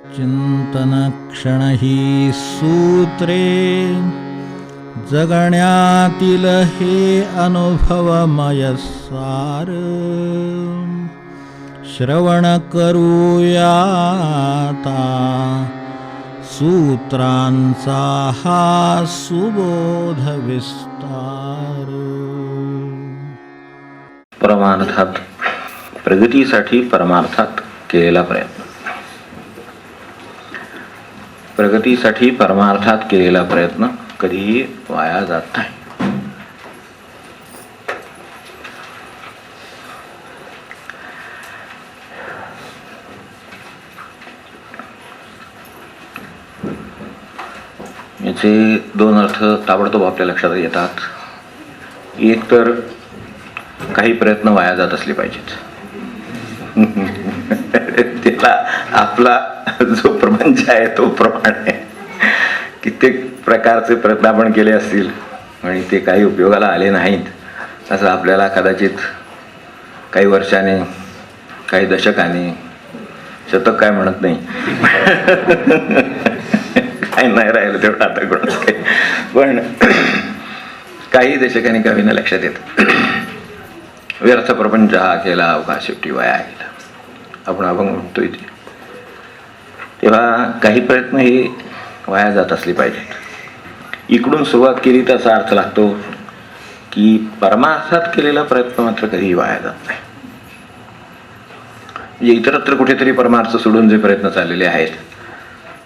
चिंतनक्षण ही सूत्रे जगण्यातील हे अनुभवमय सार श्रवण करूयाता सूत्रांचा हा सुबोध विस्तार. परमार्थात प्रगतीसाठी परमार्थात केलेला प्रयत्न. प्रगतीसाठी परमार्थात केलेला प्रयत्न कधीही वाया जात नाही. याचे दोन अर्थ ताबडतोब आपल्या लक्षात येतात. एक तर काही प्रयत्न वाया जात असले पाहिजेत. त्याला आपला जो प्रपंच आहे तो प्रमाण आहे. कित्येक प्रकारचे प्रयत्न आपण केले असतील आणि ते काही उपयोगाला आले नाहीत असं आपल्याला कदाचित काही वर्षाने, काही दशकाने, शतक काय म्हणत नाही, काही नाही राहिलं तेवढं आता कोणाच काही, पण काही दशकांनी कवींना लक्षात येतं व्यर्थ प्रपंच हा केला अवकाश शेवटी वाया गेला. आपण अभंग म्हणतोय ते. तेव्हा काही प्रयत्न हे वाया जात असले पाहिजेत. इकडून सुरुवात केली तर असा अर्थ लागतो की परमार्थात केलेला प्रयत्न मात्र कधीही वाया जात नाही. म्हणजे इतरत्र कुठेतरी परमार्थ सोडून जे प्रयत्न चाललेले आहेत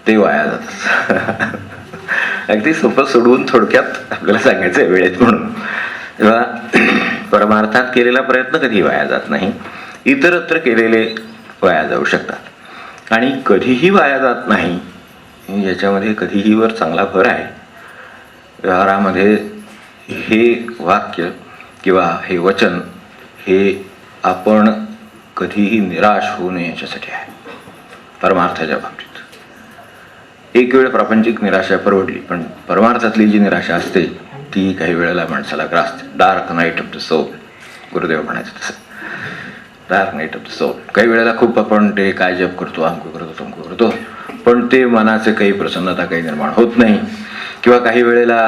ते वाया जातात. अगदी सोपं सोडवून थोडक्यात आपल्याला सांगायचं आहे वेळेत म्हणून. तेव्हा परमार्थात केलेला प्रयत्न कधी वाया जात नाही. इतरत्र केलेले वाया जाऊ शकतात आणि कधीही वाया जात नाही याच्यामध्ये कधीही वर चांगला भर आहे. व्यवहारामध्ये हे वाक्य किंवा हे वचन हे आपण कधीही निराश होऊ नये याच्यासाठी आहे. परमार्थाच्या बाबतीत एक वेळ प्रापंचिक निराशा परवडली, पण परमार्थातली जी निराशा असते ती काही वेळेला माणसाला ग्रासते. Dark night of the soul, Gurudev म्हणायचं तसं. Dark night of the soul. काही वेळेला खूप आपण ते काय जप करतो, अमकं करतो, तमकं करतो, पण ते मनाचे काही प्रसन्नता काही निर्माण होत नाही. किंवा काही वेळेला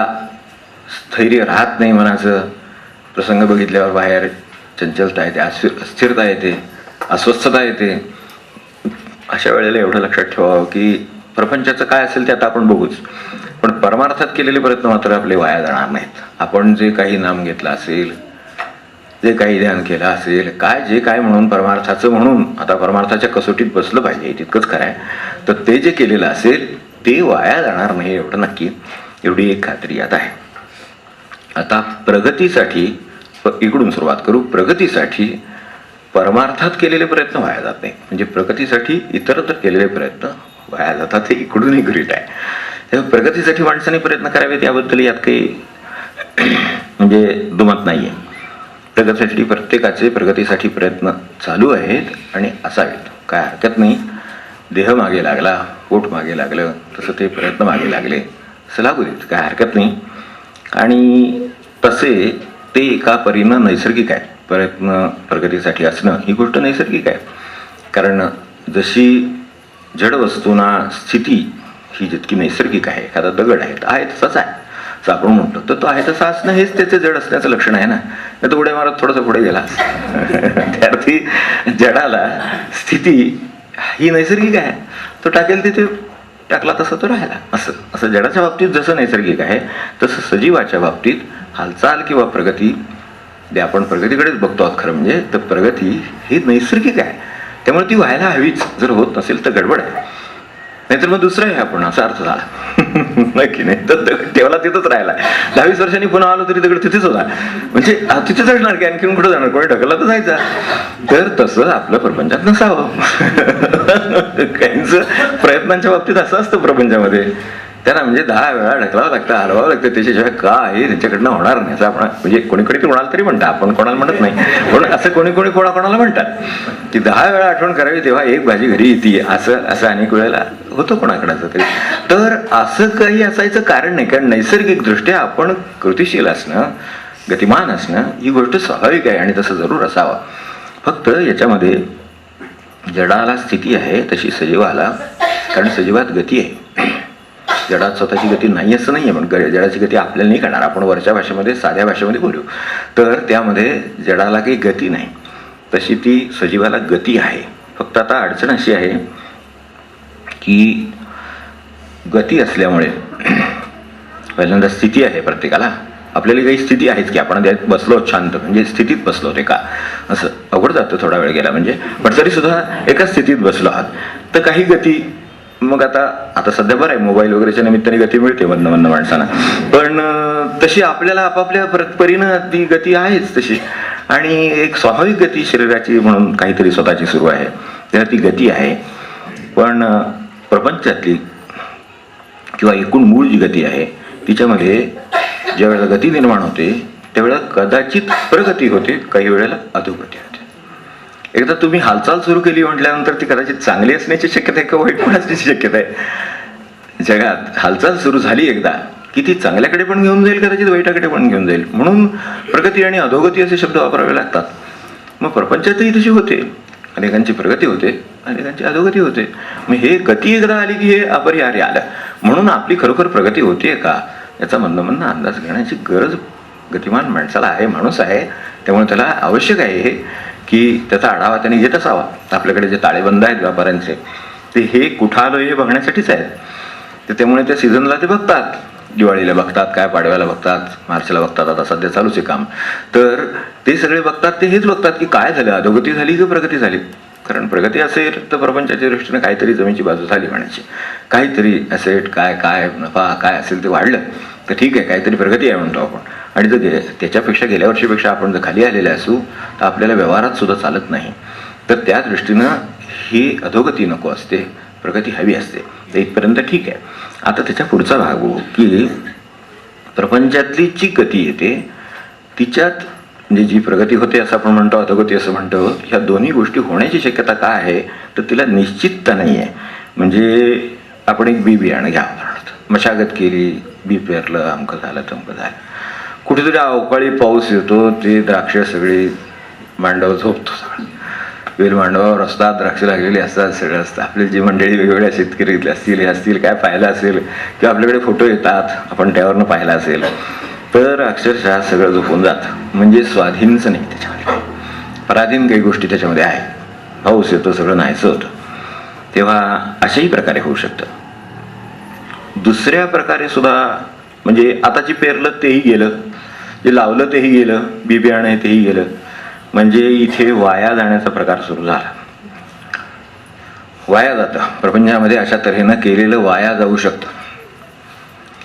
स्थैर्य राहत नाही मनाचं. प्रसंग बघितल्यावर बाहेर चंचलता येते, अस्थिरता येते, अस्वस्थता येते. अशा वेळेला एवढं लक्षात ठेवावं की प्रपंचाचं काय असेल ते आता आपण बघूच, पण परमार्थात केलेले प्रयत्न मात्र आपले वाया जाणार नाहीत. आपण जे काही नाम घेतलं असेल, जे काही ध्यान केलं असेल, काय जे काय म्हणून परमार्थाचं म्हणून आता परमार्थाच्या कसोटीत बसलं पाहिजे तितकंच खरं आहे. तर ते जे केलेलं असेल ते वाया जाणार नाही एवढं नक्की, एवढी एक खात्री यात आहे. आता प्रगतीसाठी इकडून सुरुवात करू. प्रगतीसाठी परमार्थात केलेले प्रयत्न वाया जात नाही. म्हणजे प्रगतीसाठी इतरत्र केलेले प्रयत्न वाया जातात हे इकडूनही गृहीत आहे. तेव्हा प्रगतीसाठी माणसाने प्रयत्न करावेत याबद्दल यात काही म्हणजे दुमत नाही आहे. प्रगतीसाठी प्रत्येकाचे प्रगतीसाठी प्रयत्न चालू आहेत आणि असावेत, काय हरकत नाही. देह मागे लागला, पोट मागे लागलं तसं ते प्रयत्न मागे लागले असं लागू देत, काय हरकत नाही. आणि तसे ते एका परीनं नैसर्गिक आहे. प्रयत्न प्रगतीसाठी असणं ही गोष्ट नैसर्गिक आहे. कारण जशी जड वस्तूंना स्थिती ही जितकी नैसर्गिक आहे, एखादा दगड आहे तसाच आहे असं आपण म्हणतो, तर तो आहे तसा असणं हेच त्याचे जड असण्याचं लक्षण आहे ना. नाही तर उड्या मारत थोडंसं पुढे गेला. त्यार्थी जडाला स्थिती ही नैसर्गिक आहे. तो टाकेल तिथे टाकला तसा तो राहिला. असं जडाच्या बाबतीत जसं नैसर्गिक आहे तसं सजीवाच्या बाबतीत हालचाल किंवा प्रगती, जे आपण प्रगतीकडेच बघतो आहोत खरं म्हणजे, तर प्रगती ही नैसर्गिक आहे. त्यामुळे ती व्हायला हवीच. जर होत नसेल तर गडबड आहे. नाहीतर मग दुसरं आहे आपण असा अर्थ झाला. नक्की नाही तर तेव्हा तिथंच राहिला. 10-20 वर्षांनी पुन्हा आलो तरी दगड तिथेच होता. म्हणजे तिथेच असणार की आणखीन कुठं जाणार, कोणी ढकलला तर जायचा. तर तसं आपलं प्रपंचात नसावं. काहींचं प्रयत्नांच्या बाबतीत असं असतं प्रपंचामध्ये, त्यांना म्हणजे 10 वेळा ढकलावं लागतं, हलवावं लागतं, त्याच्याशिवाय काय त्यांच्याकडनं होणार नाही असं आपण म्हणजे कोणी कोणाला तरी म्हणतात, आपण कोणाला म्हणत नाही, पण असं कोणी कोणाला म्हणतात की 10 वेळा आठवण करावी तेव्हा एक भाजी घरी येते. असं अनेक वेळेला होतं कोणाकडचं तरी. तर असं काही असायचं कारण नाही, कारण नैसर्गिकदृष्ट्या आपण कृतिशील असणं, गतिमान असणं ही गोष्ट स्वाभाविक आहे आणि तसं जरूर असावं. फक्त याच्यामध्ये जडाला स्थिती आहे तशी सजीवाला कारण सजीवात गती आहे. जडात स्वतःची गती नाही असं नाही आहे, पण जडाची गती आपल्याला नाही करणार. आपण वरच्या भाषेमध्ये साध्या भाषेमध्ये बोलू तर त्यामध्ये जडाला काही गती नाही, तशी ती सजीवाला गती आहे. फक्त आता अडचण अशी आहे की गती असल्यामुळे पहिल्यांदा स्थिती आहे प्रत्येकाला. आपल्याला काही स्थिती आहेच की आपण त्यात बसलो शांत, म्हणजे स्थितीत बसलो ते का असं अवघड जातं थोडा वेळ गेला म्हणजे, पण तरीसुद्धा एका स्थितीत बसलो आहात तर काही गती. मग आता सध्या बरं आहे, मोबाईल वगैरेच्या निमित्ताने गती मिळते म्हणणं माणसांना, पण तशी आपल्याला आपापल्या परीनं ती गती आहेच तशी. आणि एक स्वाभाविक गती शरीराची म्हणून काहीतरी स्वतःची सुरू आहे, तेव्हा ती गती आहे. पण प्रपंचातली किंवा एकूण मूळ जी गती आहे तिच्यामध्ये ज्या वेळेला गती निर्माण होते त्यावेळेला कदाचित प्रगती होते, काही वेळेला अधोगती होते. एकदा तुम्ही हालचाल सुरू केली म्हटल्यानंतर ती कदाचित चांगली असण्याची शक्यता आहे किंवा वाईट पण असण्याची शक्यता आहे. जगात हालचाल सुरू झाली एकदा की ती चांगल्याकडे पण घेऊन जाईल, कदाचित वाईटाकडे पण घेऊन जाईल. म्हणून प्रगती आणि अधोगती असे शब्द वापरावे लागतात. मग प्रपंचातही तशी होते, अनेकांची प्रगती होते, अनेकांची अधोगती होते. मग हे गती एकदा आली की हे अपरिहार्य आलं. म्हणून आपली खरोखर प्रगती होते का याचा म्हणणं अंदाज घेण्याची गरज गतिमान माणसाला आहे, माणूस आहे. त्यामुळे त्याला आवश्यक आहे हे की त्याचा आढावा त्याने घेत असावा. आपल्याकडे जे ताळेबंद आहेत व्यापाऱ्यांचे ते हे कुठं आलो हे बघण्यासाठीच आहेत. तर त्यामुळे त्या सीझनला ते बघतात, दिवाळीला बघतात, काय पाडव्याला बघतात, मार्चला बघतात, आता सध्या चालूच आहे काम. तर ते सगळे बघतात, ते हेच बघतात की काय झालं, अधोगती झाली की प्रगती झाली. कारण प्रगती असेल तर प्रपंचाच्या दृष्टीने काहीतरी जमीनची बाजू झाली म्हणायची, काहीतरी ॲसेट काय नफा काय असेल ते वाढलं तर ठीक आहे, काहीतरी प्रगती आहे म्हणतो आपण. आणि जर त्याच्यापेक्षा गेल्या वर्षीपेक्षा आपण जर खाली आलेले असू तर आपल्याला व्यवहारात सुद्धा चालत नाही. तर त्या दृष्टीनं ही अधोगती नको असते, प्रगती हवी असते. तर इथपर्यंत ठीक आहे. आता त्याच्या पुढचा भाग हो की प्रपंचातली जी गती येते तिच्यात म्हणजे जी प्रगती होते असं आपण म्हणतो, अधोगती असं म्हणतो, ह्या दोन्ही गोष्टी होण्याची शक्यता काय आहे तर तिला निश्चितता नाही आहे. म्हणजे आपण एक बी बियाणं घ्या, मशागत केली, बी पेरलं, अमकं झालं तमकं झालं, कुठेतरी अवकाळी पाऊस येतो, ते द्राक्ष सगळी मांडव झोपतो, सगळं वेल मांडवावर असतात, द्राक्ष लागलेली असतात, सगळं असतं. आपली जी मंडळी वेगवेगळ्या शेतकरी असतील हे असतील काय पाहिलं असेल किंवा आपल्याकडे फोटो येतात आपण त्यावरनं पाहिलं असेल तर अक्षरशः सगळं झोपून जातं. म्हणजे स्वाधीनच नाही त्याच्यामध्ये, पराधीन काही गोष्टी त्याच्यामध्ये आहे. पाऊस येतो, सगळं नाहीचं होतं. तेव्हा अशाही प्रकारे होऊ शकतं. दुसऱ्या प्रकारे सुद्धा म्हणजे आता जे पेरलं तेही गेलं, जे लावलं तेही गेलं, बी बियाणं तेही गेलं. म्हणजे इथे वाया जाण्याचा प्रकार सुरू झाला. वाया जातं प्रपंचामध्ये, अशा तऱ्हेनं केलेलं वाया जाऊ शकतं.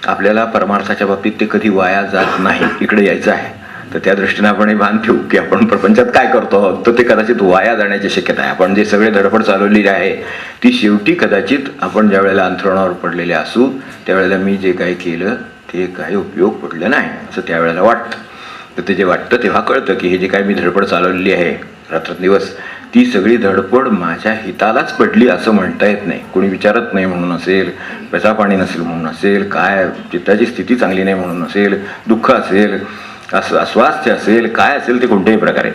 आपल्याला परमार्थाच्या बाबतीत ते कधी वाया जात नाही. इकडे यायचं आहे तर त्या दृष्टीने आपण हे भान ठेवू की आपण प्रपंचात काय करतो आहोत तर ते कदाचित वाया जाण्याची शक्यता आहे. आपण जे सगळे धडपड चालवलेली आहे ती शेवटी कदाचित आपण ज्या वेळेला अंथरुणावर पडलेले असू त्यावेळेला मी जे काही केलं ते काही उपयोग पडलं नाही असं त्यावेळेला वाटतं. तर ते जे वाटतं तेव्हा कळतं की हे जे काही मी धडपड चालवलेली आहे रात्रंदिवस ती सगळी धडपड माझ्या हितालाच पडली असं म्हणता येत नाही. कोणी विचारत नाही म्हणून असेल, पैसा पाणी नसेल म्हणून असेल, काय चित्ताची स्थिती चांगली नाही म्हणून असेल, दुःख असेल, अस्वास्थ्य असेल, काय असेल ते कोणत्याही प्रकारे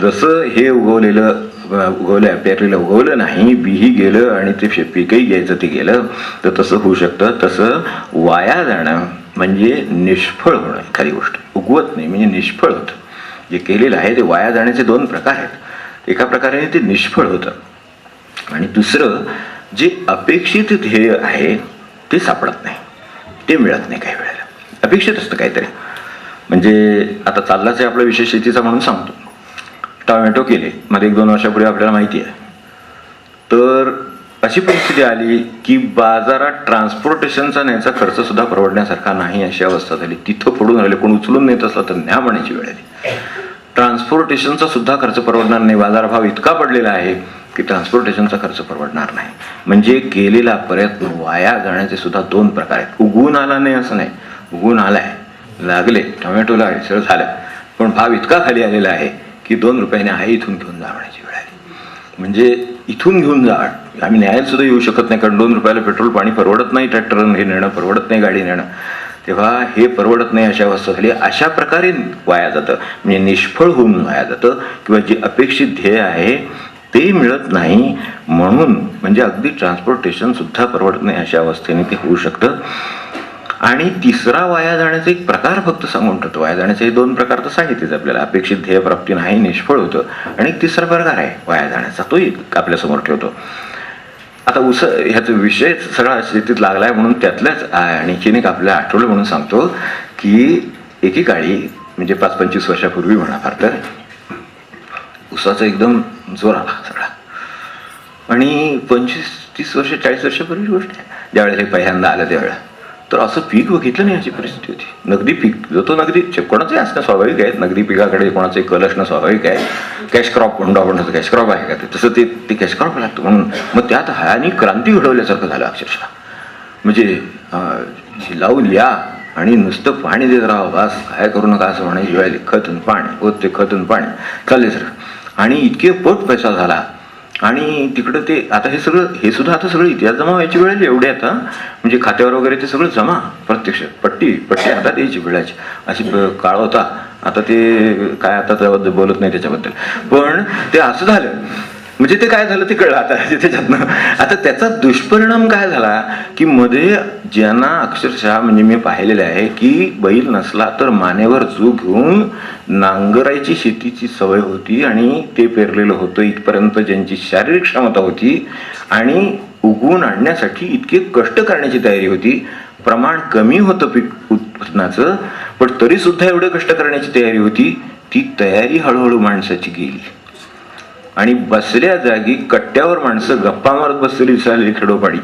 जसं हे उगवलं पेरलेलं उगवलं नाही, बीही गेलं आणि ते पीकही घ्यायचं ते गेलं तर तसं होऊ शकतं. तसं वाया जाणं म्हणजे निष्फळ होणं. एखादी गोष्ट उगवत नाही म्हणजे निष्फळ होतं. जे केलेलं आहे ते वाया जाण्याचे दोन प्रकार आहेत. एका प्रकारे ते निष्फळ होतं आणि दुसरं जे अपेक्षित ध्येय आहे ते सापडत नाही, ते मिळत नाही. काही वेळेला अपेक्षित असतं काहीतरी. म्हणजे आता चाललाच आहे आपला विषय शेतीचा म्हणून सांगतो. टोमॅटो केले मध्ये 1-2 वर्षापूर्वी आपल्याला माहिती आहे. तर अशी परिस्थिती आली की बाजारात ट्रान्सपोर्टेशनचा न्यायचा खर्च सुद्धा परवडण्यासारखा नाही अशी अवस्था झाली. तिथं पडून राहिले, कोण उचलून नेत असला तर न्या म्हणायची वेळ आली. ट्रान्सपोर्टेशनचा सुद्धा खर्च परवडणार नाही. बाजारभाव इतका पडलेला आहे की ट्रान्सपोर्टेशनचा खर्च परवडणार नाही. म्हणजे केलेला प्रयत्न वाया जाण्याचे सुद्धा 2 प्रकार आहेत. उगवून आला नाही असं नाही, उगवून आलाय, लागले, टोमॅटोला सगळं झालं, पण भाव इतका खाली आलेला आहे की 2 रुपयाने आहे इथून घेऊन जा म्हणायची वेळ आली. म्हणजे इथून घेऊन जा, आम्ही न्यायला सुद्धा येऊ शकत नाही कारण 2 रुपयाला पेट्रोल पाणी परवडत नाही, ट्रॅक्टरनं हे नेणं परवडत नाही, गाडी नेणं, तेव्हा हे परवडत नाही अशा अवस्था झाली. अशा प्रकारे वाया जातं म्हणजे निष्फळ होऊन वाया जातं. किंवा जे अपेक्षित ध्येय आहे ते मिळत नाही म्हणून म्हणजे अगदी ट्रान्सपोर्टेशन सुद्धा परवडत नाही अशा अवस्थेने ते होऊ शकतं. आणि तिसरा वाया जाण्याचा एक प्रकार फक्त सांगून ठेवतो. वाया जाण्याचे हे 2 प्रकार तर सांगितलेच आपल्याला. अपेक्षित ध्येयप्राप्ती नाही, निष्फळ होतं. आणि एक तिसरा प्रकार आहे वाया जाण्याचा, तोही आपल्यासमोर ठेवतो. आता ह्याचा विषय सगळा शेतीत लागलाय म्हणून त्यातल्याच आणखीन एक आपल्याला आठवलं म्हणून सांगतो की एकेकाळी म्हणजे 5-25 वर्षापूर्वी म्हणा फार तर ऊसाचा एकदम जोर आला सगळा. आणि 25-30 वर्ष 40 वर्षापूर्वी गोष्ट आहे, ज्यावेळेला हे पहिल्यांदा आलं त्यावेळेला तर असं पीक बघितलं नाही याची परिस्थिती होती. नगदी पीक जो तो नगदी कोणाचंही असणं स्वाभाविक आहे, नगदी पिकाकडे कोणाचंही कल असणं स्वाभाविक आहे. कॅश क्रॉप म्हणतो आपण, कॅश क्रॉप आहे का ते, तसं ते कॅश क्रॉप लागतं. म्हणून मग त्यात हानी क्रांती घडवल्यासारखं झालं अक्षरशः. म्हणजे लावून या आणि नुसतं पाणी देत राहा, बस काय करू नका असं म्हणायची वेळ. खतून पाणी होत, ते खतून पाणी चालले सर. आणि इतके पट पैसा झाला. आणि तिकडं ते आता हे सुद्धा आता सगळं इतिहास जमा व्हायची वेळ एवढे आता म्हणजे खात्यावर वगैरे ते सगळं जमा प्रत्यक्ष पट्टी हातात यायची वेळाची अशी काळ होता. आता ते काय आता त्याबद्दल बोलत नाही त्याच्याबद्दल, पण ते असं झालं. म्हणजे ते काय झालं ते कळलं आता त्याच्यातनं. आता त्याचा दुष्परिणाम काय झाला की मध्ये ज्यांना अक्षरशः म्हणजे मी पाहिलेलं आहे की बैल नसला तर मानेवर जू घेऊन नांगरायची शेतीची सवय होती आणि ते पेरलेलं होतं इथपर्यंत, ज्यांची शारीरिक क्षमता होती आणि उगवून आणण्यासाठी इतके कष्ट करण्याची तयारी होती. प्रमाण कमी होतं पीक उत्पन्नाचं पण तरी सुद्धा एवढे कष्ट करण्याची तयारी होती. ती तयारी हळूहळू माणसाची गेली आणि बसल्या जागी कट्ट्यावर माणसं गप्पा मारत बसलेली दिसायला खेडोपाडी.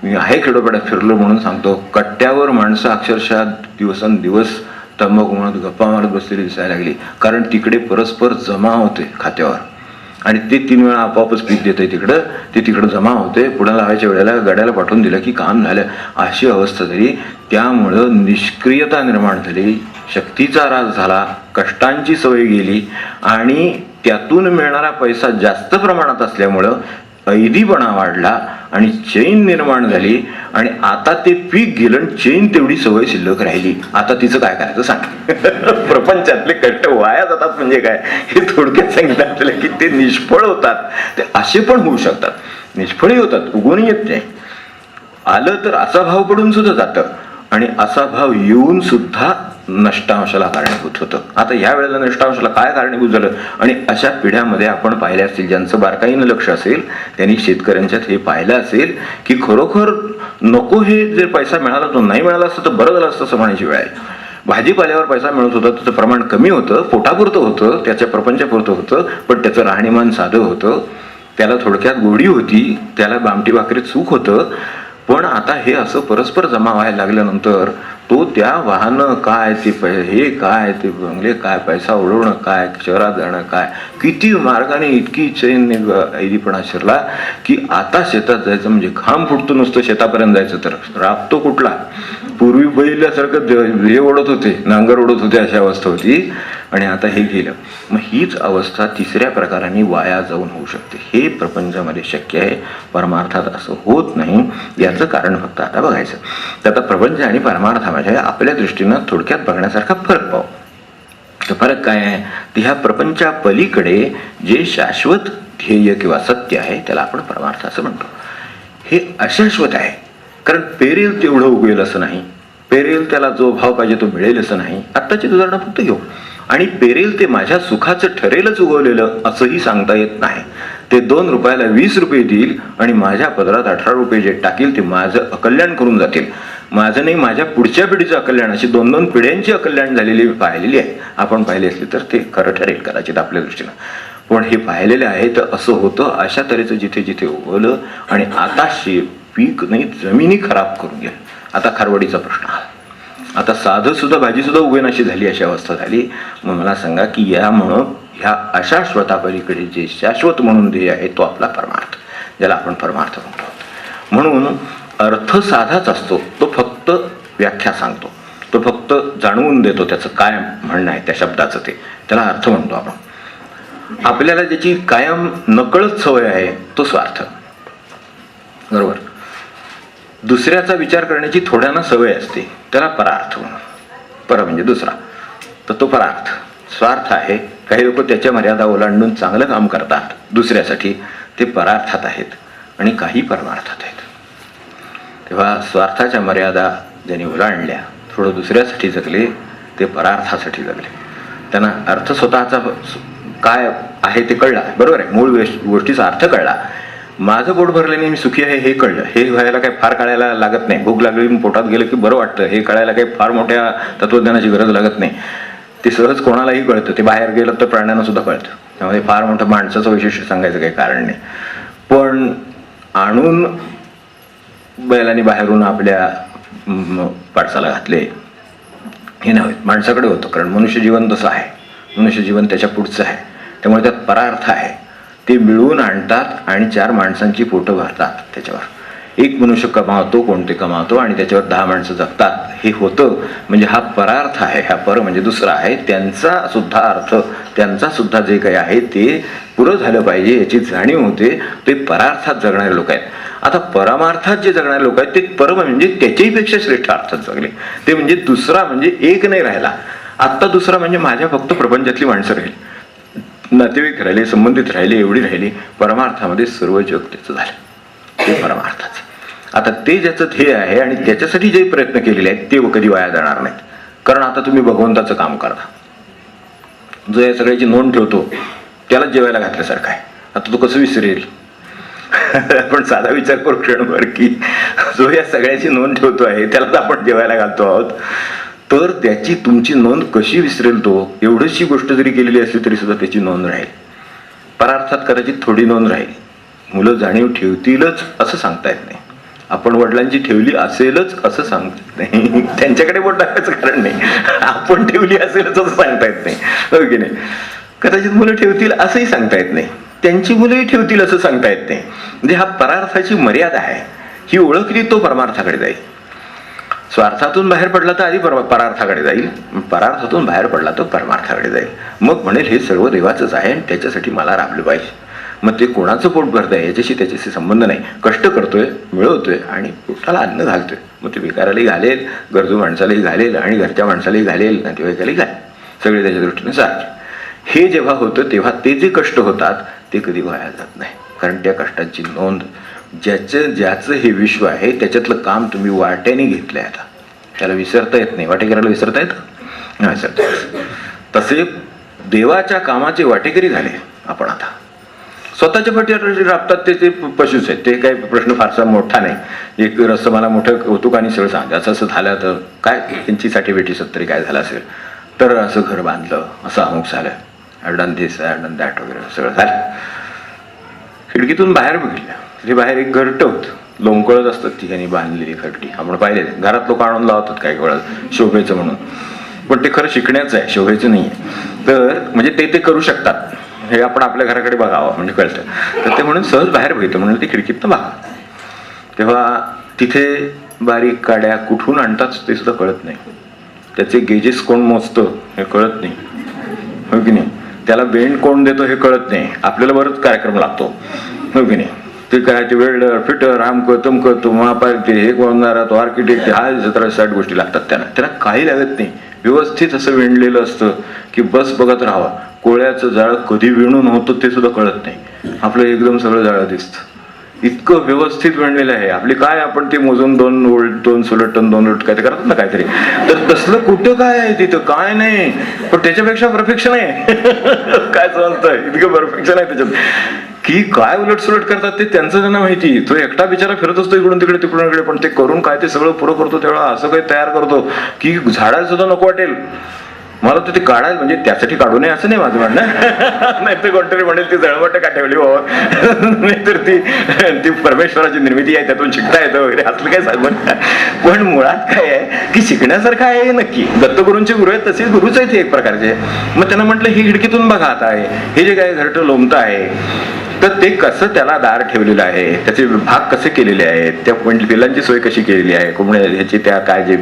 मी आहे खेडोपाड्यात फिरलो म्हणून सांगतो. कट्ट्यावर माणसं अक्षरशः दिवसेंदिवस तंबाखू म्हणत गप्पा मारत बसलेली दिसायला लागली. कारण तिकडे परस्पर जमा होते खात्यावर आणि ते 3 वेळा आपोआपच पीक देत आहे तिकडं. ते तिकडं जमा होते. पुढे लावायच्या वेळेला गाड्याला पाठवून दिलं की काम झालं अशी अवस्था झाली. त्यामुळं निष्क्रियता निर्माण झाली, शक्तीचा ऱ्हास झाला, कष्टांची सवय गेली आणि त्यातून मिळणारा पैसा जास्त प्रमाणात असल्यामुळं ऐदीपणा वाढला आणि चैन निर्माण झाली. आणि आता ते पीक गेलं आणि चैन तेवढी सवय शिल्लक राहिली. आता तिचं काय करायचं सांग. प्रपंचातले कष्ट वाया जातात म्हणजे काय हे थोडक्यात सांगितलं आपल्याला की ते निष्फळ होतात. ते असे पण होऊ शकतात, निष्फळही होतात, उगवून येत नाही. आलं तर असा भाव पडून सुद्धा जातं आणि असा भाव येऊन सुद्धा नष्टांशाला कारणीभूत होतं. आता ह्या वेळेला नष्टांशाला काय कारणीभूत झालं आणि अशा पिढ्यामध्ये आपण पाहिले असतील, ज्यांचं बारकाईनं लक्ष असेल त्यांनी शेतकऱ्यांच्यात हे पाहिलं असेल की खरोखर नको हे जे पैसा मिळाला तो नाही मिळाला असतं तर बरं झालं असतं असं म्हणायची वेळ आहे. भाजीपाल्यावर पैसा मिळत होता, त्याचं प्रमाण कमी होतं, पोटापुरतं होतं, त्याच्या प्रपंचापुरतं होतं, पण त्याचं राहणीमान साधं होतं, त्याला थोडक्यात गोडी होती, त्याला बामटी भाकरीत सुख होतं. पण आता हे असं परस्पर जमा व्हायला लागल्यानंतर तो त्या वाहनं काय, ते हे काय, ते बंगले काय, पैसा उडवणं काय, शहरात जाणं काय, किती मार्गाने इतकी चैन ऐदीपणा शिरला की आता शेतात जायचं म्हणजे घाम फुटतो नुसतं शेतापर्यंत जायचं तर राबतो कुठला. पूर्वी बैलासारखं हे ओढत होते, नांगर ओढत होते अशी अवस्था होती आणि आता हे गेलं. मग हीच अवस्था तिसऱ्या प्रकाराने वाया जाऊन होऊ शकते. हे प्रपंचामध्ये शक्य आहे, परमार्थात असं होत नाही. याचं कारण फक्त आता बघायचं तर आता प्रपंच आणि परमार्थामध्ये आपल्या दृष्टीनं थोडक्यात बघण्यासारखा फरक पाहू. तर फरक काय आहे, तर ह्या प्रपंचा पलीकडे जे शाश्वत ध्येय किंवा सत्य आहे त्याला आपण परमार्थ असं म्हणतो. हे अशाश्वत आहे कारण पेरेल तेवढं उगवेल असं नाही, पेरेल त्याला जो भाव पाहिजे तो मिळेल असं नाही. आत्ताची उदाहरणं फक्त घेऊ. आणि पेरेल ते माझ्या सुखाचं ठरेलच उगवलेलं असंही सांगता येत नाही. ते 2 रुपयाला 20 रुपये देईल आणि माझ्या पदरात 18 रुपये जे टाकील ते माझं अकल्याण करून जातील. माझं नाही, माझ्या पुढच्या पिढीचं अकल्याण, अशी 2-2 पिढ्यांची अकल्याण झालेली पाहिलेली आहे. आपण पाहिली असली तर ते खरं ठरेल कदाचित आपल्या दृष्टीनं, पण हे पाहिलेले आहे. तर असं होतं अशा तऱ्हेचं जिथे जिथे उगवलं आणि आता पीक नाही जमिनी खराब करून गेलं. आता खारवडीचा प्रश्न आला. आता साधं सुद्धा भाजी सुद्धा उगवेनाशी झाली अशी अवस्था झाली. मग मला सांगा की यामुळं ह्या अशाश्वतापलीकडे जे शाश्वत म्हणून ध्येय आहे तो आपला परमार्थ, ज्याला आपण परमार्थ म्हणतो. म्हणून अर्थ साधाच असतो, तो फक्त व्याख्या सांगतो, तो फक्त जाणवून देतो त्याचं काय म्हणणं आहे त्या शब्दाचं, त्याला अर्थ म्हणतो आपण. आपल्याला ज्याची कायम नकळत सवय आहे तो स्वार्थ, बरोबर. दुसऱ्याचा विचार करण्याची थोड्याना सवय असते त्याला परार्थ म्हणून. पर म्हणजे दुसरा, तर तो परार्थ. स्वार्थ आहे काही लोक त्याच्या मर्यादा ओलांडून चांगलं काम करतात दुसऱ्यासाठी, ते परार्थात आहेत आणि काही परमार्थात आहेत. तेव्हा स्वार्थाच्या मर्यादा ज्यांनी ओलांडल्या, थोडं दुसऱ्यासाठी जगले, ते परार्थासाठी जगले. त्यांना अर्थ स्वतःचा काय आहे ते कळला, बरोबर आहे, मूळ गोष्टीचा अर्थ कळला. माझं पोट भरल्याने मी सुखी आहे हे कळलं. हे व्हायला काही फार कळायला लागत नाही. भूक लागली पोटात गेलं की बरं वाटतं, हे कळायला काही फार मोठ्या तत्वज्ञानाची गरज लागत नाही. ते सहज कोणालाही कळतं. ते बाहेर गेलं तर प्राण्यांना सुद्धा कळतं. त्यामध्ये फार मोठं माणसाचं वैशिष्ट्य सांगायचं काही कारण नाही. पण आणून बैलांनी बाहेरून आपल्या पाठसाला घातले हे नव्हे, माणसाकडे होतं. कारण मनुष्य जीवन तसं आहे, मनुष्य जीवन त्याच्या पुढचं आहे. त्यामुळे त्यात परार्थ आहे. ते मिळवून आणतात आणि 4 माणसांची पोटं भरतात. त्याच्यावर एक मनुष्य कमावतो, कोणते कमावतो, आणि त्याच्यावर 10 माणसं जगतात. हे होतं म्हणजे हा परार्थ आहे. हा पर म्हणजे दुसरा आहे. त्यांचा सुद्धा अर्थ, त्यांचा सुद्धा जे काही आहे ते पुरं झालं पाहिजे याची जाणीव होते. ते परार्थात जगणारे लोक आहेत. आता परमार्थात जे जगणारे लोक आहेत ते परम म्हणजे त्याच्याही पेक्षा श्रेष्ठ अर्थात जगले. ते म्हणजे दुसरा म्हणजे एक नाही राहिला. आत्ता दुसरा म्हणजे माझ्या फक्त प्रपंचातली माणसं राहिली, नातेवाईक राहिले, संबंधित राहिले, एवढी राहिली. परमार्थामध्ये सर्व जग त्याचं झालं. ते परमार्थाचं. आता ते ज्याचं ध्येय आहे आणि त्याच्यासाठी जे प्रयत्न केलेले आहेत ते कधी वाया जाणार नाहीत. कारण आता तुम्ही भगवंताचं काम करता. जो या सगळ्याची नोंद ठेवतो त्याला जेवायला घातल्यासारखं आहे. आता तो कसं विसरेल? आपण साधा विचार करू क्षणभर की जो या सगळ्याची नोंद ठेवतो आहे त्यालाच आपण जेवायला घालतो आहोत, तर त्याची तुमची नोंद कशी विसरेल तो? एवढीशी गोष्ट जरी केलेली असली तरी सुद्धा त्याची नोंद राहील. परार्थात कदाचित थोडी नोंद राहील. मुलं जाणीव ठेवतीलच असं सांगता येत नाही. आपण वडिलांची ठेवली असेलच असं सांगता येत नाही. त्यांच्याकडे बोट टाकायचं कारण नाही. आपण ठेवली असेलच असं सांगता येत नाही, हो की नाही? कदाचित मुलं ठेवतील असंही सांगता येत नाही. त्यांची मुलंही ठेवतील असं सांगता येत नाही. म्हणजे हा परार्थाची मर्यादा आहे. ही ओळखली तो परमार्थाकडे जाईल. स्वार्थातून बाहेर पडला तर आधी परार्थाकडे जाईल, परार्थातून बाहेर पडला तर परमार्थाकडे जाईल. मग म्हणेल हे सर्व देवाचंच आहे आणि त्याच्यासाठी मला राबलं पाहिजे. मग ते कोणाचं पोट भरतंय याच्याशी त्याच्याशी संबंध नाही. कष्ट करतोय, मिळवतोय आणि पोटाला अन्न घालतोय. मग ते भिकारालाही घालेल, गरजू माणसालाही घालेल आणि घरच्या माणसालाही घालेल, नातेवाईकालाही घालेल. सगळे त्याच्या दृष्टीने सारखे. हे जेव्हा होतं तेव्हा ते जे कष्ट होतात ते कधी वाया जात नाही. कारण त्या कष्टाची नोंद ज्याचं हे विश्व आहे त्याच्यातलं काम तुम्ही वाट्याने घेतलंय. आता त्याला विसरता येत नाही. वाटेकऱ्याला विसरता येतं? नाही विसरता येत. तसे देवाच्या कामाचे वाटेकरी झाले आपण आता. स्वतःच्या पाठी राबतात ते पशुच आहेत. ते काही प्रश्न फारसा मोठा नाही. एक रस्तं मला मोठं कौतुकाने सगळं सांग, असं असं झालं तर काय त्यांची साठी 70 काय झालं असेल तर असं घर बांधलं, असं अमुक झालं, I done this, I done that वगैरे सगळं झालं. खिडकीतून बाहेर बघितलं ते बाहेर एक घरटं होतं. लोंबकळत असतात ती यांनी बांधलेली खटकी. आपण पाहिले घरात लोक आणून लावतात काही वेळा शोभेचं म्हणून, पण ते खरं शिकण्याचं आहे, शोभेचं नाही आहे. तर म्हणजे ते करू शकतात. हे आपण आपल्या घराकडे बघावं म्हणजे कळतं. तर ते म्हणून सहज बाहेर बघितलं, म्हणून ते खिडकीतनं बघा. तेव्हा तिथे बारीक काड्या कुठून आणतात ते सुद्धा कळत नाही. त्याचे गेजेस कोण मोजतं हे कळत नाही, हो की नाही? त्याला बेंड कोण देतो हे कळत नाही. आपल्याला बरंच कार्यक्रम लागतो, हो की नाही? ते काय ते वेल्डर, फिटर, आमकं तमकं, तो महापालिके, हे कोणणारा, तो आर्किटेक्ट, हा 17-60 गोष्टी लागतात. त्यांना काही लागत नाही. व्यवस्थित असं विणलेलं असतं की बस बघत राहावं. कोळ्याचं जाळं कधी विणून होतं ते सुद्धा कळत नाही. आपलं एकदम सगळं जाळं दिसतं. इतकं व्यवस्थित विणलेलं आहे. आपली काय आपण ते मोजून 2 वोल्ट 2 सोलटन 2 वोल्ट काय ते करतात ना काहीतरी, तर तसलं कुठं काय आहे तिथं? काय नाही. पण त्याच्यापेक्षा परफेक्शन आहे. काय सांगतंय, इतकं परफेक्शन आहे त्याच्यात की काय उलटसुलट करतात ते त्यांचं त्यांना माहिती. तो एकटा बिचारा फिरत असतो इकडून तिकडे तिकडून इकडे, पण ते करून काय ते सगळं पुरं करतो. तेव्हा असं काही तयार करतो की झाडाला सुद्धा नको वाटेल. मला तर ते काढायला म्हणजे त्यासाठी काढू नये असं नाही माझं म्हणणं. नाही तर कोणतरी म्हणेल ती जळमट का ठेवली हो, नाहीतर ती परमेश्वराची निर्मिती आहे त्यातून शिकता येतं वगैरे असलं काय सांगून. पण मुळात काय आहे की शिकण्यासारखं आहे नक्की. दत्तगुरूंचे गुरु आहेत तसेच गुरुच आहेत एक प्रकारचे. मग त्यांना म्हटलं ही खिडकीतून बघा आता आहे हे जे काय घरटं लोंबतं आहे तर ते कसं त्याला दार ठेवलेलं आहे, त्याचे भाग कसे केलेले आहेत, त्या पिलांची सोय कशी केलेली आहे, ह्याची त्या काय जे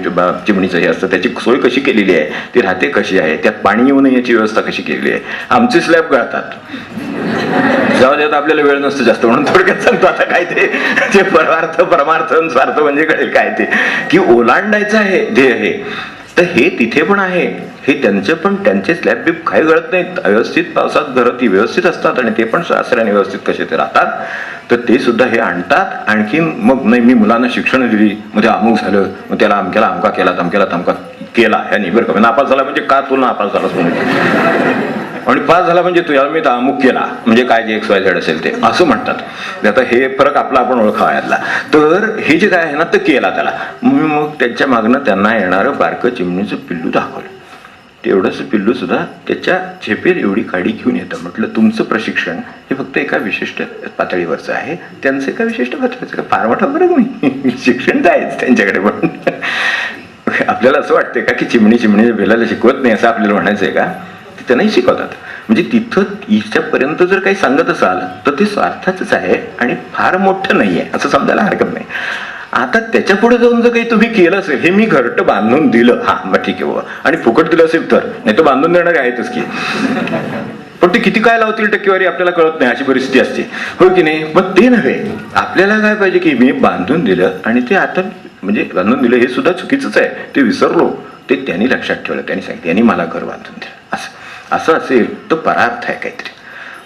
चिमणीचं हे असतं त्याची सोय कशी केलेली आहे, ती राहते कशी आहे, त्यात पाणी येऊ नये याची व्यवस्था कशी केलेली आहे. आमचे स्लॅब गळतात, जाऊ देत आपल्याला वेळ नसतो जास्त म्हणून थोडक्यात सांगतो. आता काय ते परमार्थ स्वार्थ म्हणजे कळेल काय ते की ओलांडायचं आहे ध्येय हे. तर हे तिथे पण आहे, हे त्यांचे स्लॅब बीब काही गळत नाहीत, व्यवस्थित पावसात घरं ती व्यवस्थित असतात आणि ते पण सासऱ्याने व्यवस्थित कसे ते राहतात. तर ते सुद्धा हे आणतात. आणखीन मग नाही मी मुलांना शिक्षण दिली, मग ते अमुक झालं, मग त्याला अमक्याला अमका केला, तमक्याला तमका केला, ह्यानी बरं का नापास झाला म्हणजे का तुला नापास झालाच म्हणून, आणि पास झाला म्हणजे तुझ्या मी तर अमुक केला म्हणजे काय जे XYZ असेल ते असं म्हणतात. आता हे फरक आपला आपण ओळखावा यातला. तर हे जे काय आहे ना ते केला त्याला. मग त्यांच्या मागणं त्यांना येणारं बारकं चिमणीचं पिल्लू दाखवलं. तेवढंच पिल्लू सुद्धा त्याच्या झेपेर एवढी काडी घेऊन येतं. म्हटलं तुमचं प्रशिक्षण हे फक्त एका विशिष्ट पातळीवरचं आहे, त्यांचं एका विशिष्ट पातळीवरचं फार मोठा फरक नाही. शिक्षण तर आहेच त्यांच्याकडे. पण आपल्याला असं वाटतंय का की चिमणी बेलाला शिकवत नाही असं आपल्याला म्हणायचंय का? नाही शिकवतात. म्हणजे तिथं इच्छापर्यंत जर काही सांगत असाल तर ते स्वार्थाचंच आहे आणि फार मोठं नाहीये असं समजायला हरकत नाही. आता त्याच्या पुढे जाऊन जर काही तुम्ही केलं असेल, हे मी घरटं बांधून दिलं, हा मग ठीक आहे बाबा, आणि फुकट दिलं असेल तर, नाही तर बांधून देणारे आहेतच की, पण ते किती काय लावतील टक्केवारी आपल्याला कळत नाही, अशी परिस्थिती असते, हो की नाही? मग ते नव्हे, आपल्याला काय पाहिजे की मी बांधून दिलं आणि ते आता म्हणजे बांधून दिलं हे सुद्धा चुकीचंच आहे, ते विसरलो, ते त्यांनी लक्षात ठेवलं, त्यांनी सांगितलं यांनी मला घर बांधून दिलं, असं असेल तर परार्थ आहे काहीतरी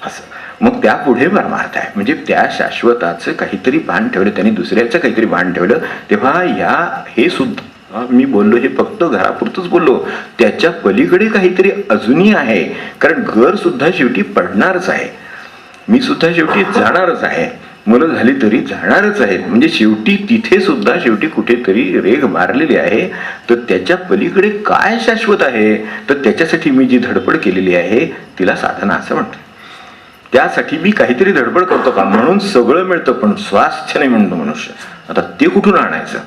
असं. मग त्यापुढे परमार्थ आहे, म्हणजे त्या शाश्वताचं काहीतरी भान ठेवलं त्यांनी, दुसऱ्याचं काहीतरी भान ठेवलं. तेव्हा हे सुद्धा मी बोललो हे फक्त घरापुरतच बोललो, त्याच्या पलीकडे काहीतरी अजूनही आहे. कारण घर सुद्धा शेवटी पडणारच आहे, मी सुद्धा शेवटी जाणारच आहे, मुलं झाली तरी जाणारच आहेत. म्हणजे शेवटी तिथे सुद्धा शेवटी कुठेतरी रेघ मारलेली आहे. तर त्याच्या पलीकडे काय शाश्वत आहे, तर त्याच्यासाठी मी जी धडपड केलेली आहे तिला साधना असं म्हणतो. त्यासाठी मी काहीतरी धडपड करतो का, म्हणून सगळं मिळतं पण स्वास्थ्य नाही म्हणतो मनुष्य. आता ते कुठून आणायचं?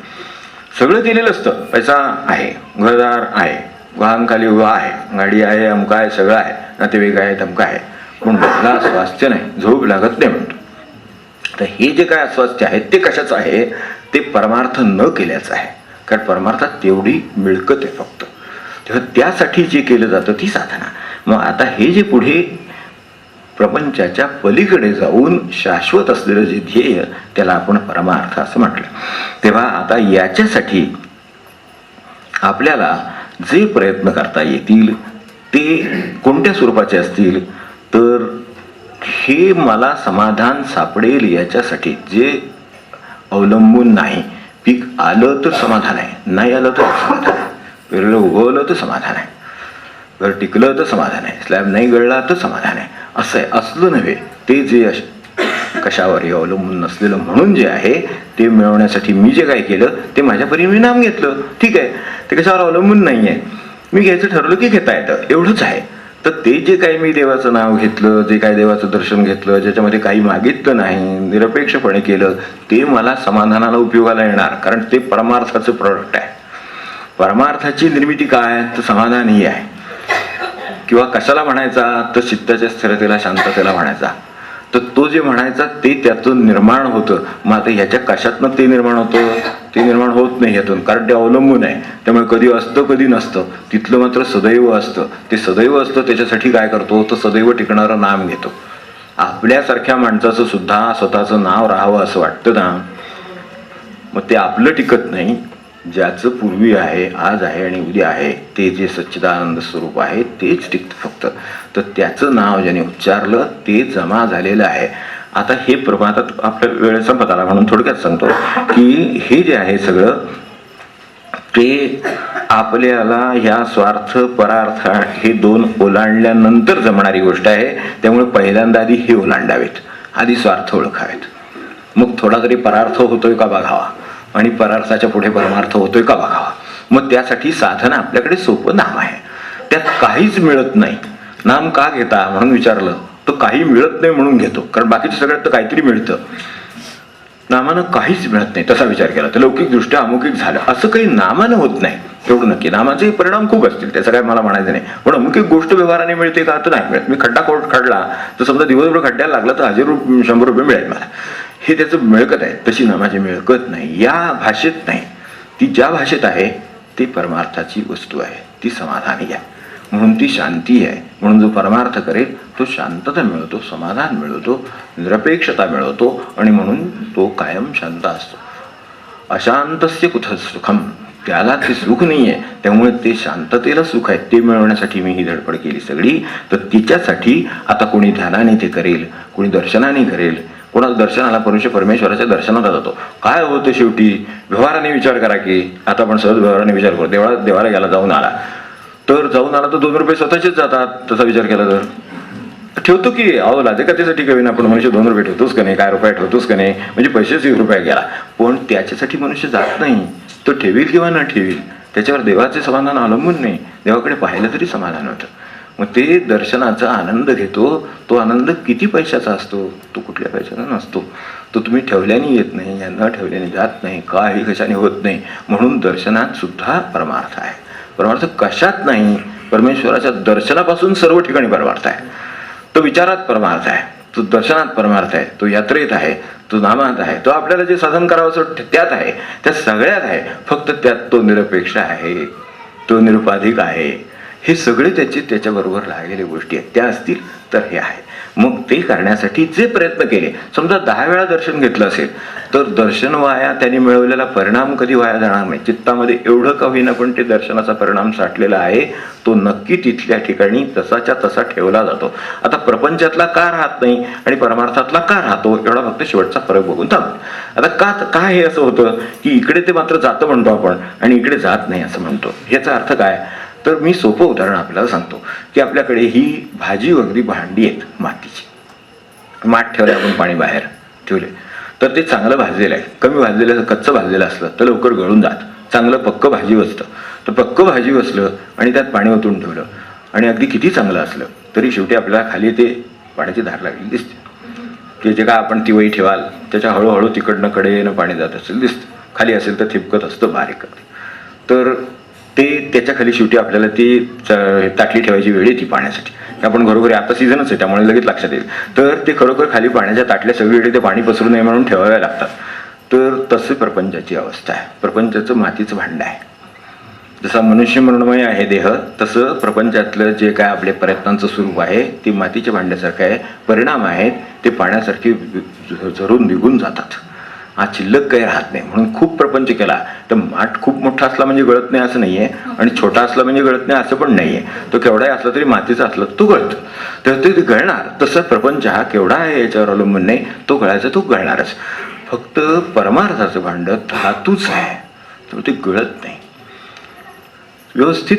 सगळं केलेलं असतं, पैसा आहे, घरदार आहे, वाहन खाली उभा आहे, गाडी आहे, अमका आहे, सगळं आहे, नातेवाईक आहे, तमका आहे, पण मला स्वास्थ्य नाही, झोप लागत नाही म्हणतो. तर हे जे काय अस्वास्थ्य आहे ते कशाचं आहे? ते परमार्थ न केल्याचं आहे. कारण परमार्थात तेवढी मिळकत आहे फक्त. तेव्हा त्यासाठी जे केलं जातं ती साधना. मग आता हे जे पुढे प्रपंचाच्या पलीकडे जाऊन शाश्वत असलेलं जे ध्येय त्याला आपण परमार्थ असं म्हटलं. तेव्हा आता याच्यासाठी आपल्याला जे प्रयत्न करता येतील ते कोणत्या स्वरूपाचे असतील, तर हे मला समाधान सापडेल याच्यासाठी जे अवलंबून नाही. पीक आलं तर समाधान आहे, नाही आलं तर समाधान आहे, पेरलं उगवलं तर समाधान आहे, घर टिकलं तर समाधान आहे, स्लॅब नाही गळला तर समाधान आहे, असं आहे. असलं नव्हे, ते जे कशावरही अवलंबून नसलेलं म्हणून जे आहे ते मिळवण्यासाठी मी जे काय केलं ते माझ्या परीने मी नाम घेतलं. ठीक आहे, ते कशावर अवलंबून नाही आहे, मी घ्यायचं ठरवलं की घेता येतं, एवढंच आहे. तर ते जे काही मी देवाचं नाव घेतलं, जे काही देवाचं दर्शन घेतलं, ज्याच्यामध्ये काही मागितलं नाही, निरपेक्षपणे केलं, ते मला समाधानाला उपयोगाला येणार. कारण ते परमार्थाचं प्रोडक्ट आहे. परमार्थाची निर्मिती काय, तर समाधान ही आहे. किंवा कशाला म्हणायचा, तर चित्ताच्या स्थिरतेला, शांततेला म्हणायचा. तर तो जे म्हणायचा ते त्यातून निर्माण होतं. मग आता ह्याच्या कशातनं ते निर्माण होतं? ते निर्माण होत नाही ह्यातून, कारण ते अवलंबून आहे. त्यामुळे कधी असतं कधी नसतं. तिथलं मात्र सदैव असतं. ते सदैव असतं त्याच्यासाठी काय करतो, तर सदैव टिकणारं नाम घेतो. आपल्यासारख्या माणसाचं सुद्धा स्वतःचं नाव राहावं असं वाटतं ना, मग ते आपलं टिकत नाही. ज्याचं पूर्वी आहे, आज आहे आणि उद्या आहे, ते जे सच्चिदानंद स्वरूप आहे तेच टिकतं फक्त. तर त्याचं नाव ज्याने उच्चारलं ते जमा झालेलं आहे. आता हे प्रभातात आपल्या वेळ संपत आला म्हणून थोडक्यात सांगतो की हे जे आहे सगळं ते आपल्याला ह्या स्वार्थ परार्थ हे दोन ओलांडल्यानंतर जमणारी गोष्ट आहे. त्यामुळे पहिल्यांदा आधी हे ओलांडावेत, आधी स्वार्थ ओळखावेत, मग थोडा तरी परार्थ होतोय का बघावा आणि परार्थाच्या पुढे परमार्थ होतोय का बघावा. मग त्यासाठी साधन आपल्याकडे सोपं नाम आहे. त्यात काहीच मिळत नाही. नाम का घेता म्हणून विचारलं तर काही मिळत नाही म्हणून घेतो, कारण बाकीच्या सगळ्यात तर काहीतरी मिळतं. नामानं काहीच मिळत नाही तसा विचार केला तर लौकिक दृष्ट्या अमुकिक झालं असं काही नामानं होत नाही. तेवढं नक्की नामाचे परिणाम खूप असतील, त्याचं काय मला म्हणायचं नाही. पण अमुकिक गोष्ट व्यवहाराने मिळते का, तर नाही मिळत. मी खड्डा खडला तर समजा दिवसभर खड्ड्याला लागला तर 100 रुपये मिळेल मला, हे त्याचं मिळकत आहे. तशी नामाची मिळकत नाही, या भाषेत नाही. ती ज्या भाषेत आहे ती परमार्थाची वस्तू आहे, ती समाधानी आहे, म्हणून ती शांती आहे. म्हणून जो परमार्थ करेल तो शांतता मिळवतो, समाधान मिळवतो, निरपेक्षता मिळवतो आणि म्हणून तो कायम शांत असतो. अशांतस्य कुतः सुखम त्याला ते सुख नाही आहे, त्यामुळे ते शांततेला सुख आहे, ते मिळवण्यासाठी मी ही धडपड केली सगळी. तर तिच्यासाठी आता कोणी ध्यानाने ते करेल, कोणी दर्शनाने करेल. कोणाला दर्शनाला परमेश्वराच्या दर्शनाला जातो. काय होतं शेवटी? व्यवहाराने विचार करा की आता आपण सहज व्यवहाराने विचार करू. देवाला गेला, जाऊन आला तर 2 रुपये स्वतःचेच जातात. तसा विचार केला तर ठेवतो की अहो लाजकातीसाठी कवी आपण मनुष्य 2 रुपये ठेवतोच का नाही, काय रुपये ठेवतोच का नाही, म्हणजे पैसेच 1 रुपया गेला. पण त्याच्यासाठी मनुष्य जात नाही. तो ठेवील किंवा न ठेवील त्याच्यावर देवाचे समाधान अवलंबून नाही. देवाकडे पाहिलं तरी समाधान होतं. मग ते दर्शनाचा आनंद घेतो. तो आनंद किती पैशाचा असतो? तो कुठल्या पैशाचा नसतो. तो तुम्ही ठेवल्याने येत नाही, न ठेवल्याने जात नाही, काही कशाने होत नाही. म्हणून दर्शनात सुद्धा परमार्थ आहे. परमार्थ कशात नाही, परमेश्वराच्या दर्शनापासून सर्व ठिकाणी परमार्थ आहे. तो विचारात परमार्थ आहे, तो दर्शनात परमार्थ आहे, तो यात्रेत आहे, तो नामात आहे, तो आपल्याला जे साधन करावं असं त्यात आहे, त्या सगळ्यात आहे. फक्त त्यात तो निरपेक्ष आहे, तो निरुपाधिक आहे. हे सगळे त्याच्याबरोबर लागलेल्या गोष्टी आहेत. त्या असतील तर हे आहे. मग ते करण्यासाठी जे प्रयत्न केले, समजा 10 वेळा दर्शन घेतलं असेल तर दर्शन वाया, त्यांनी मिळवलेला परिणाम कधी वाया जाणार नाही. चित्तामध्ये एवढं का होईना पण ते दर्शनाचा परिणाम साठलेला आहे, तो नक्की तिथल्या ठिकाणी तसाच्या तसा ठेवला जातो. आता प्रपंचातला का राहत नाही आणि परमार्थातला का राहतो, एवढा फक्त शेवटचा फरक बघून थांबतो. आता का हे असं होतं की इकडे ते मात्र जातं म्हणतो आपण आणि इकडे जात नाही असं म्हणतो? याचा अर्थ काय? तर मी सोपं उदाहरण आपल्याला सांगतो की आपल्याकडे ही भाजी वगैरे भांडी आहेत मातीची. माठ ठेवले आपण, पाणी बाहेर ठेवले तर ते चांगलं भाजलेलं आहे. कमी भाजलेलं कच्चं भाजलेलं असलं तर लवकर गळून जात. चांगलं पक्क भाजी बसतं. तर पक्क भाजी बसलं आणि त्यात पाणी ओतून ठेवलं आणि अगदी किती चांगलं असलं तरी शेवटी आपल्याला खाली ते पाण्याची धार लागली दिसते. की जे काय आपण ती वही ठेवाल त्याच्या हळूहळू तिकडनं कडेनं पाणी जात असेल दिसतं. खाली असेल तर थिपकत असतं बारीक. तर ते त्याच्या खाली शेवटी आपल्याला ती ताटली ठेवायची वेळ येते पाण्यासाठी. आपण घरोघरी आता सीझनच आहे त्यामुळे लगेच लक्षात येईल. तर ते खरोखर खाली पाण्याच्या ताटल्या सगळीकडे ते पाणी पसरू नये म्हणून ठेवाव्या लागतात. तर तसे प्रपंचाची अवस्था आहे. प्रपंचाचं मातीचं भांडं आहे. जसा मनुष्य मृण्मय आहे देह, तसं प्रपंचातलं जे काय आपल्या प्रयत्नांचं स्वरूप आहे ते मातीच्या भांड्यासारखं आहे. परिणाम आहेत ते पाण्यासारखे झरून निघून जातात. हा शिल्लक काही राहत नाही. म्हणून खूप प्रपंच केला तर माठ खूप मोठा असला म्हणजे गळत नाही असं नाहीये, आणि छोटा असला म्हणजे गळत नाही असं पण नाहीये. तो केवढाही असला तरी मातीचा असला तो गळतो. तर ते गळणार. तसं प्रपंच हा केवढा आहे याच्यावर अवलंबून नाही, तो गळायचा तो गळणारच. फक्त परमार्थाचं भांड धातूच आहे, तर ते गळत नाही. व्यवस्थित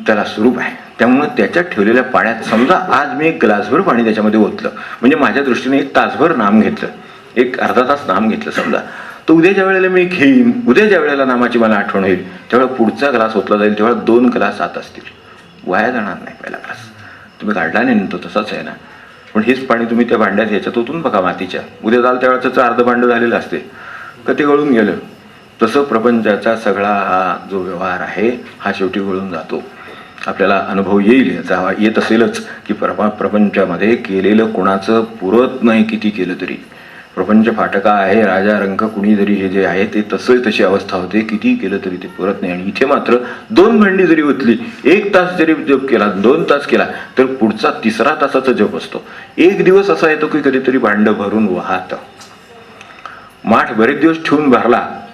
त्याला स्वरूप आहे. त्यामुळे त्याच्यात ठेवलेल्या पाण्यात समजा आज मी 1 ग्लासभर पाणी त्याच्यामध्ये ओतलं, म्हणजे माझ्या दृष्टीने 1 तासभर नाम घेतलं, 1 अर्धा तास नाम घेतलं समजा, तर उद्या ज्या वेळेला मी घेईन, उद्या ज्या वेळेला नामाची मला आठवण होईल त्यावेळेला पुढचा ग्लास ओतला जाईल, तेव्हा 2 ग्लास आत असतील. वाया जाणार नाही पहिला ग्लास. तुम्ही काढला नाही तो तसाच आहे ना. पण हेच पाणी तुम्ही त्या भांड्यात ह्याच्यात ओतून बघा मातीच्या, उद्या जाल त्यावेळेला त्याचं अर्ध भांडं झालेलं असते का ते गळून गेलं. तसं प्रपंचाचा सगळा हा जो व्यवहार आहे हा शेवटी गळून जातो. आपल्याला अनुभव येईल याचा, येत असेलच की प्रपंचामध्ये केलेलं कोणाचं पुरत नाही किती केलं तरी. प्रपंच फाटका आहे, राजा रंक कुणी जरी हे जे आहे ते तशी अवस्था होते, किती केलं तरी ते पुरत नाही. आणि इथे मात्र 2 भांडी जरी ओतली, 1 तास जरी जप केला, 2 तास केला तर पुढचा 3रा तासाचा जप असतो. 1 दिवस असा येतो की कधीतरी भांडं भरून वाहतं. माठ बरेच दिवस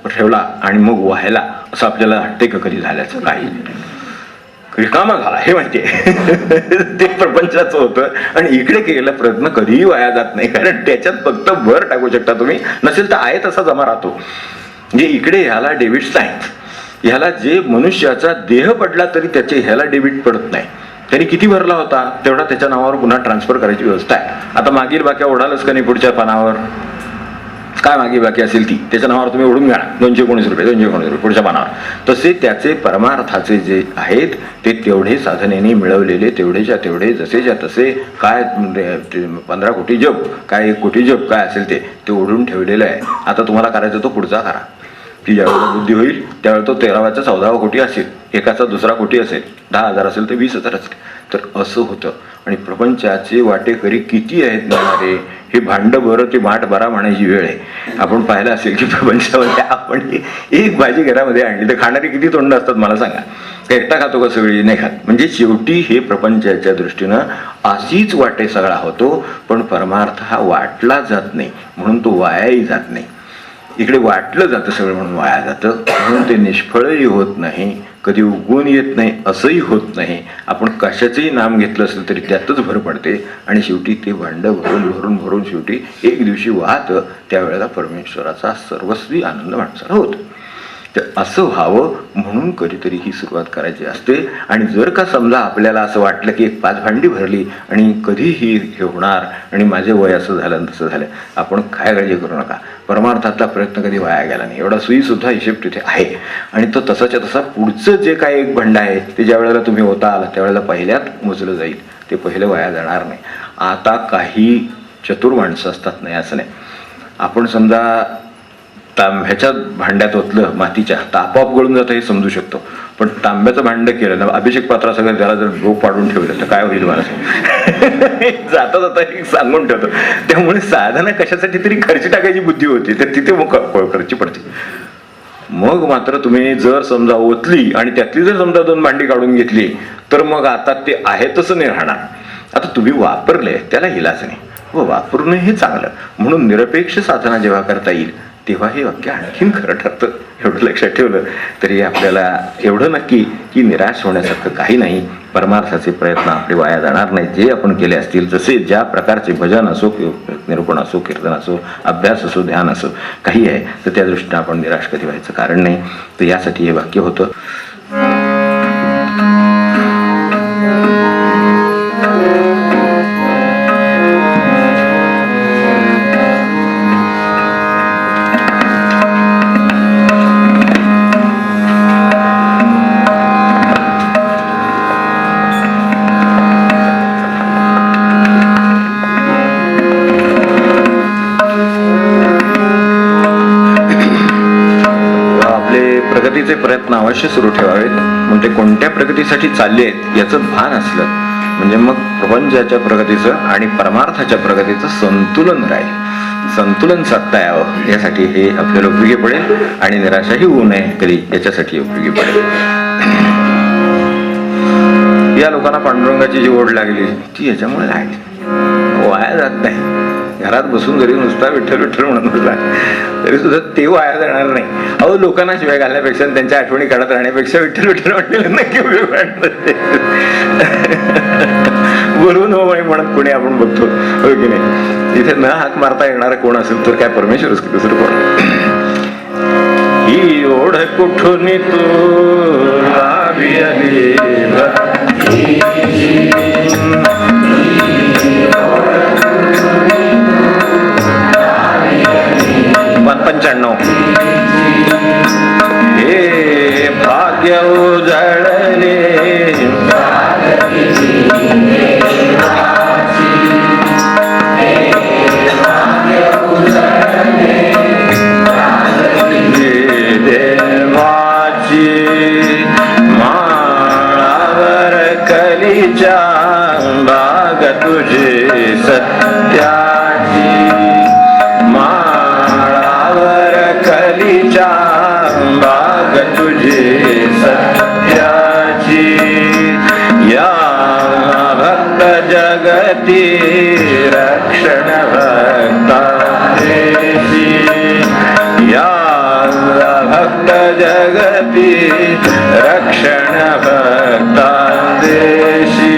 ठेवला आणि मग व्हायला असं आपल्याला वाटते का कधी झाल्याचं? काही रिकामा झाला हे माहितीये. ते प्रपंचाचं होतं. आणि इकडे केलेला प्रयत्न कधीही वाया जात नाही, कारण त्याच्यात फक्त भर टाकू शकता तुम्ही, नसेल तर आहे तसा जमा राहतो. म्हणजे इकडे ह्याला डेबिट्स नाहीत. ह्याला जे मनुष्याचा देह पडला तरी त्याचे ह्याला डेबिट पडत नाही. त्यांनी किती भरला होता तेवढा त्याच्या नावावर पुन्हा ट्रान्सफर करायची व्यवस्था आहे. आता मागील बाक्या ओढालच का नाही पुढच्या पानावर, काय मागे बाकी असेल ती त्याच्या नावावर तुम्ही ओढून घ्या 219 रुपये 219 रुपये पुढच्या पानावर. तसे त्याचे परमार्थाचे जे आहेत ते तेवढे साधनेने मिळवलेले तेवढेच्या तेवढे जसेच्या तसे, काय 15 कोटी जप, काय 1 कोटी जप काय असेल ते ओढून ठेवलेलं आहे. आता तुम्हाला करायचं तो पुढचा करा. की ज्यावेळेला बुद्धी होईल त्यावेळेला तो 13वाचा 14वा कोटी असेल, 1चा 2रा कोटी असेल, 10,000 असेल तर 20,000 असेल. तर असं होतं. आणि प्रपंचाचे वाटेकरी किती आहेत मिळणारे, हे भांडं बरं ते माठ बरा म्हणायची वेळ आहे. आपण पाहिलं असेल की प्रपंचामध्ये आपण 1 भाजी घरामध्ये आणली तर खाणारी किती तोंड असतात मला सांगा. एकटा खातो का सगळी? नाही खात. म्हणजे शेवटी हे प्रपंचाच्या दृष्टीनं अशीच वाटे सगळा होतो. पण परमार्थ हा वाटला जात नाही, म्हणून तो वायाही जात नाही. इकडे वाटलं जातं सगळं म्हणून वाया जातं. म्हणून ते निष्फळही होत नाही, कधी उगवून येत नाही असंही होत नाही. आपण कशाचंही नाम घेतलं असेल तरी त्यातच भर पडते आणि शेवटी ते भांड भरून भरून भरून शेवटी एक दिवशी वाहतं. त्यावेळेला परमेश्वराचा सर्वस्वी आनंद माणसाला होतो. तर असं व्हावं म्हणून कधीतरी ही सुरुवात करायची असते. आणि जर का समजा आपल्याला असं वाटलं की एक 5 भांडी भरली आणि कधीही हे होणार आणि माझे वय असं झालं तसं झालं, आपण काय काळजी करू नका. परमार्थातला प्रयत्न कधी वाया गेला नाही एवढा सुईसुद्धा हिशेब तिथे आहे. आणि तो तसाच्या तसा पुढचं जे काय एक भांड आहे ते ज्या वेळेला तुम्ही होता आला त्यावेळेला पहिल्यात मोजलं जाईल. ते पहिलं वाया जाणार नाही. आता काही चतुर माणसं असतात, नाही असं नाही. आपण समजा तांब्याच्या भांड्यात ओतलं मातीच्या तर आपोआप गळून जातं हे समजू शकतो. पण तांब्याचं भांड केलं ना, अभिषेक पात्रा सगळं त्याला जर डोक पाडून ठेवलं तर काय होईल मला जाता जाता सांगून ठेवतो. त्यामुळे साधना कशासाठी तरी खर्ची टाकायची बुद्धी होती तर तिथे मग खर्ची पडते. मग मात्र तुम्ही जर समजा ओतली आणि त्यातली जर समजा 2 भांडी काढून घेतली तर मग आता ते आहे तसं नाही राहणार. आता तुम्ही वापरले त्याला इलाज नाही, व वापरून हे चांगलं. म्हणून निरपेक्ष साधना जेव्हा करता येईल तेव्हा हे वाक्य आणखीन खरं ठरतं. एवढं लक्षात ठेवलं तरी आपल्याला एवढं नक्की की निराश होण्यासारखं काही नाही. परमार्थाचे प्रयत्न आपले वाया जाणार नाही. जे आपण केले असतील, जसे ज्या प्रकारचे भजन असो, निरूपण असो, कीर्तन असो, अभ्यास असो, ध्यान असो, काही आहे तर त्या दृष्टीने आपण निराश कधी व्हायचं कारण नाही. तर यासाठी हे वाक्य होतं. प्रगतीचे प्रयत्न अवश्य सुरू ठेवावेत. म्हणजे कोणत्या प्रगतीसाठी चालले आहेत याचं भान असलं म्हणजे मग प्रपंचाच्या प्रगतीचं आणि परमार्थाच्या प्रगतीचं संतुलन राहील. संतुलन साधता यावं यासाठी हे आपल्याला उपयोगी पडेल. आणि निराशाही होऊ नये कधी याच्यासाठी उपयोगी पडेल. या लोकांना पांडुरंगाची जी ओढ लागली ती याच्यामुळे लागली, वाया जात नाही. घरात बसून जरी नुसता विठ्ठल विठ्ठल म्हणत बसला तरी सुद्धा ते वाया जाणार नाही. अहो, लोकांना शिवाय घालण्यापेक्षा त्यांच्या आठवणी काढत राहण्यापेक्षा विठ्ठल विठ्ठल म्हटलेलं नक्की उपयोग बोलून हो म्हणत कोणी आपण बघतो, हो की नाही. इथे न हाक मारता येणार कोण असेल तर काय परमेश्वरच की दुसरं कोण. ही ओढ कुठून तू लावी आली 95 हे भाग्य उजळले देवाची माळावर कलीच्या बाग तुझे सत्याची बाग तुझे सत्याची या भक्त जगती रक्षण भक्तांची या भक्त जगती रक्षण भक्तांची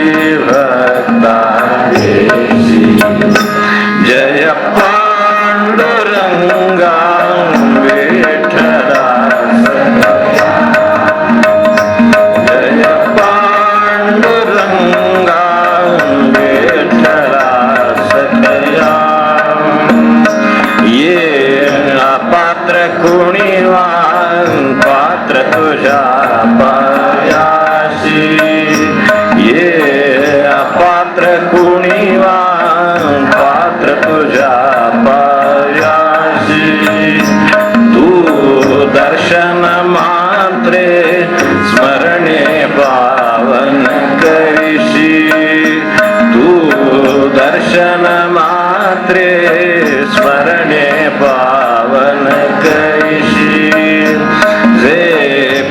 भक्तांची. जय पांडुरंगा पात्र तुझ्या पायाशी ये पात्र कुणीवान पात्र तुझ्या पायाशी. तू दर्शन मात्रे स्मरणे पावन करीशी तू दर्शन मात्रे स्मरणे पावन करीशी. जे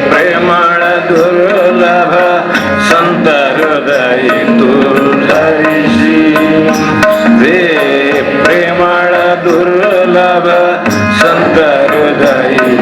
प्रेमळ दुर्लभ संत हृदय तू धरीशी जे प्रेमळ दुर्लभ संत जय